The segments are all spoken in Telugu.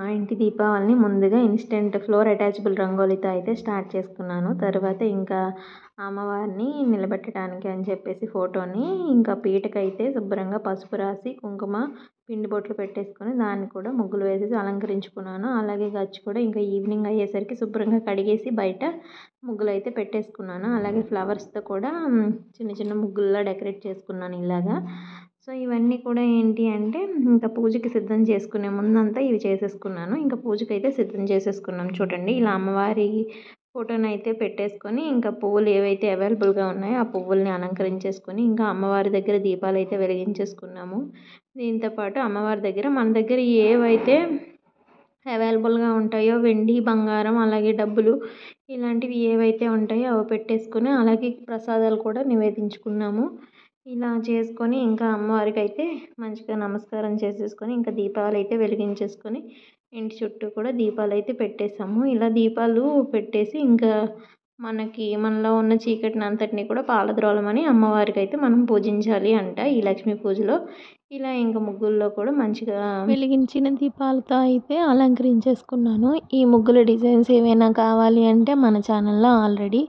మా ఇంటి దీపావళిని ముందుగా ఇన్స్టెంట్ ఫ్లోర్ అటాచబుల్ రంగోలీతో అయితే స్టార్ట్ చేసుకున్నాను. తర్వాత ఇంకా అమ్మవారిని నిలబెట్టడానికి అని చెప్పేసి ఫోటోని ఇంకా పీటకైతే శుభ్రంగా పసుపు రాసి కుంకుమ పిండి బొట్లు పెట్టేసుకొని దాన్ని కూడా ముగ్గులు వేసేసి అలంకరించుకున్నాను. అలాగే గచ్చు కూడా ఇంకా ఈవినింగ్ అయ్యేసరికి శుభ్రంగా కడిగేసి బయట ముగ్గులు అయితే పెట్టేసుకున్నాను. అలాగే ఫ్లవర్స్తో కూడా చిన్న చిన్న ముగ్గుల్లా డెకరేట్ చేసుకున్నాను ఇలాగా. సో ఇవన్నీ కూడా ఏంటి అంటే ఇంకా పూజకి సిద్ధం చేసుకునే ముందంతా ఇవి చేసేసుకున్నాను. ఇంకా పూజకైతే సిద్ధం చేసేసుకున్నాం. చూడండి ఇలా అమ్మవారి ఫోటోని అయితే పెట్టేసుకొని ఇంకా పువ్వులు ఏవైతే అవైలబుల్గా ఉన్నాయో ఆ పువ్వుల్ని అలంకరించేసుకొని ఇంకా అమ్మవారి దగ్గర దీపాలు అయితే వెలిగించేసుకున్నాము. దీంతోపాటు అమ్మవారి దగ్గర మన దగ్గర ఏవైతే అవైలబుల్గా ఉంటాయో వెండి బంగారం అలాగే డబ్బులు ఇలాంటివి ఏవైతే ఉంటాయో అవి పెట్టేసుకొని అలాగే ప్రసాదాలు కూడా నివేదించుకున్నాము. ఇలా చేసుకొని ఇంకా అమ్మవారికి అయితే మంచిగా నమస్కారం చేసేసుకొని ఇంకా దీపాలు అయితే వెలిగించేసుకొని ఇంటి చుట్టూ కూడా దీపాలు అయితే పెట్టేసాము. ఇలా దీపాలు పెట్టేసి ఇంకా మనలో ఉన్న చీకటిని అంతటిని కూడా పాలద్రోలమని అమ్మవారికి అయితే మనం పూజించాలి అంట ఈ లక్ష్మీ పూజలో. ఇలా ఇంకా ముగ్గుల్లో కూడా మంచిగా వెలిగించిన దీపాలతో అయితే అలంకరించేసుకున్నాను. ఈ ముగ్గుల డిజైన్స్ ఏవైనా కావాలి అంటే మన ఛానల్లో ఆల్రెడీ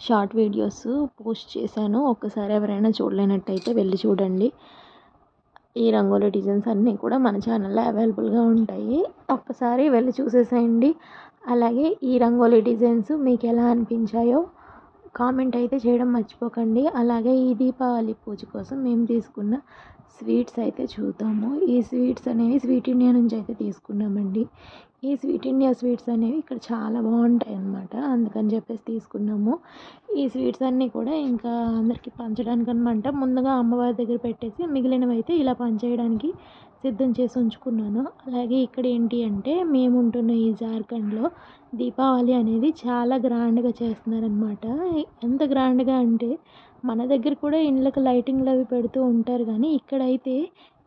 షార్ట్ వీడియోస్ పోస్ట్ చేశాను. ఒక్కసారి ఎవరైనా చూడలేనట్టయితే వెళ్ళి చూడండి. ఈ రంగోలీ డిజైన్స్ అన్నీ కూడా మన ఛానల్లో అవైలబుల్గా ఉంటాయి. ఒక్కసారి వెళ్ళి చూసేసేయండి. అలాగే ఈ రంగోలీ డిజైన్స్ మీకు ఎలా అనిపించాయో కామెంట్ అయితే చేయడం మర్చిపోకండి. అలాగే ఈ దీపావళి పూజ కోసం మేము తీసుకున్న స్వీట్స్ అయితే చూద్దాము. ఈ స్వీట్స్ అనేవి స్వీట్ ఇండియా నుంచి అయితే తీసుకున్నామండి. ఈ స్వీట్ ఇండియా స్వీట్స్ అనేవి ఇక్కడ చాలా బాగుంటాయి అన్నమాట. అందుకని చెప్పేసి తీసుకున్నాము. ఈ స్వీట్స్ అన్నీ కూడా ఇంకా అందరికీ పంచడానికి అనమాట. ముందుగా అమ్మవారి దగ్గర పెట్టేసి మిగిలినవి అయితే ఇలా పంచేయడానికి సిద్ధం చేసి ఉంచుకున్నాను. అలాగే ఇక్కడ ఏంటి అంటే మేము ఉంటున్న ఈ జార్ఖండ్లో దీపావళి అనేది చాలా గ్రాండ్గా చేస్తున్నారనమాట. ఎంత గ్రాండ్గా అంటే మన దగ్గర కూడా ఇళ్ళకి లైటింగ్లు అవి పెడుతూ ఉంటారు కానీ ఇక్కడైతే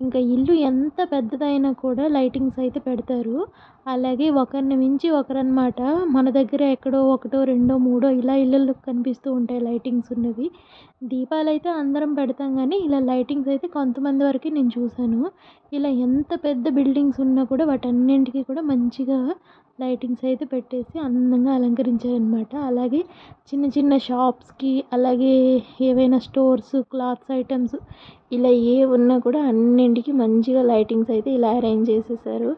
ఇంకా ఇల్లు ఎంత పెద్దదైనా కూడా లైటింగ్స్ అయితే పెడతారు. అలాగే ఒకరిని మించి ఒకరనమాట. మన దగ్గర ఎక్కడో ఒకటో రెండో మూడో ఇలా ఇళ్ళల్లో కనిపిస్తూ ఉంటాయి లైటింగ్స్ ఉన్నవి. దీపాలు అయితే అందరం పెడతాం కానీ ఇలా లైటింగ్స్ అయితే కొంతమంది వరకు నేను చూశాను. ఇలా ఎంత పెద్ద బిల్డింగ్స్ ఉన్నా కూడా వాటన్నింటికి కూడా మంచిగా లైటింగ్స్ అయితే పెట్టేసి అందంగా అలంకరించారనమాట. అలాగే చిన్న చిన్న షాప్స్కి అలాగే ఏవైనా స్టోర్స్ క్లాత్స్ ఐటమ్స్ ఇలా ఏ ఉన్నా కూడా అన్నింటికి మంచిగా లైటింగ్స్ అయితే ఇలా అరేంజ్ చేసేసారు.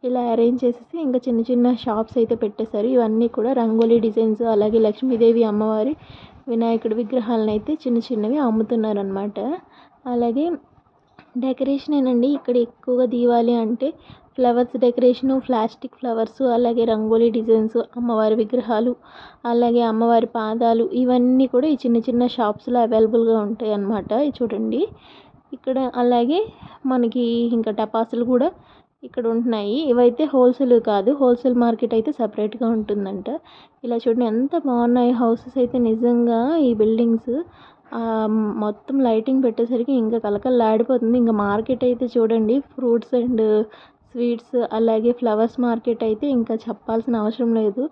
ఇలా అరేంజ్ చేసేసి ఇంకా చిన్న చిన్న షాప్స్ అయితే పెట్టేశారు. ఇవన్నీ కూడా రంగోలీ డిజైన్స్ అలాగే లక్ష్మీదేవి అమ్మవారి వినాయకుడి విగ్రహాలను అయితే చిన్న చిన్నవి అమ్ముతున్నారనమాట. అలాగే డెకరేషన్ ఏనండి ఇక్కడ ఎక్కువగా దీవాలి అంటే ఫ్లవర్స్ డెకరేషను ప్లాస్టిక్ ఫ్లవర్స్ అలాగే రంగోలీ డిజైన్స్ అమ్మవారి విగ్రహాలు అలాగే అమ్మవారి పాదాలు ఇవన్నీ కూడా ఈ చిన్న చిన్న షాప్స్లో అవైలబుల్గా ఉంటాయి అన్నమాట. చూడండి ఇక్కడ. అలాగే మనకి ఇంకా టపాసులు కూడా ఇక్కడ ఉంటున్నాయి. ఇవైతే హోల్సేల్ కాదు, హోల్సేల్ మార్కెట్ అయితే సపరేట్గా ఉంటుందంట. ఇలా చూడండి ఎంత బాగున్నాయి హౌసెస్ అయితే నిజంగా. ఈ బిల్డింగ్స్ మొత్తం లైటింగ్ పెట్టేసరికి ఇంకా కలకల్లాడిపోతుంది. ఇంకా మార్కెట్ అయితే చూడండి ఫ్రూట్స్ అండ్ స్వీట్స్ అలాగే ఫ్లవర్స్ మార్కెట్ అయితే ఇంకా చెప్పాల్సిన అవసరం లేదు.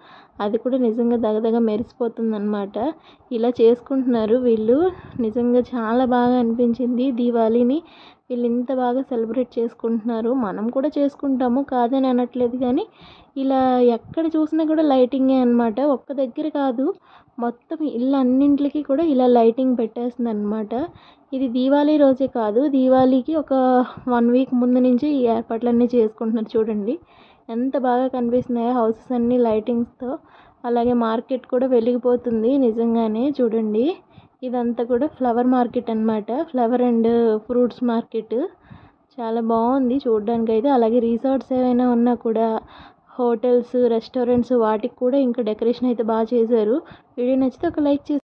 అది కూడా నిజంగా దగదగ మెరిసిపోతుంది అనమాట. ఇలా చేసుకుంటున్నారు వీళ్ళు. నిజంగా చాలా బాగా అనిపించింది దీవాళిని వీళ్ళు ఇంత బాగా సెలబ్రేట్ చేసుకుంటున్నారు. మనం కూడా చేసుకుంటాము కాదని అనట్లేదు కానీ ఇలా ఎక్కడ చూసినా కూడా లైటింగే అనమాట. ఒక్క దగ్గర కాదు మొత్తం ఇల్లు అన్నింటికి కూడా ఇలా లైటింగ్ పెట్టేస్తుంది అనమాట. ఇది దీవాళీ రోజే కాదు, దీవాళీకి ఒక 1 వీక్ ముందు నుంచి ఈ ఏర్పాట్లన్నీ చేసుకుంటున్నారు. చూడండి ఎంత బాగా కనిపిస్తున్నాయో హౌసెస్ అన్నీ లైటింగ్స్తో. అలాగే మార్కెట్ కూడా వెలిగిపోతుంది నిజంగానే. చూడండి ఇదంతా కూడా ఫ్లవర్ మార్కెట్ అనమాట. ఫ్లవర్ అండ్ ఫ్రూట్స్ మార్కెట్ చాలా బాగుంది చూడడానికి అయితే. అలాగే రిసార్ట్స్ ఏవైనా ఉన్నా కూడా హోటల్స్ రెస్టారెంట్స్ వాటికి కూడా ఇంకా డెకరేషన్ అయితే బాగా చేశారు. వీడియో నచ్చితే ఒక లైక్ చేసి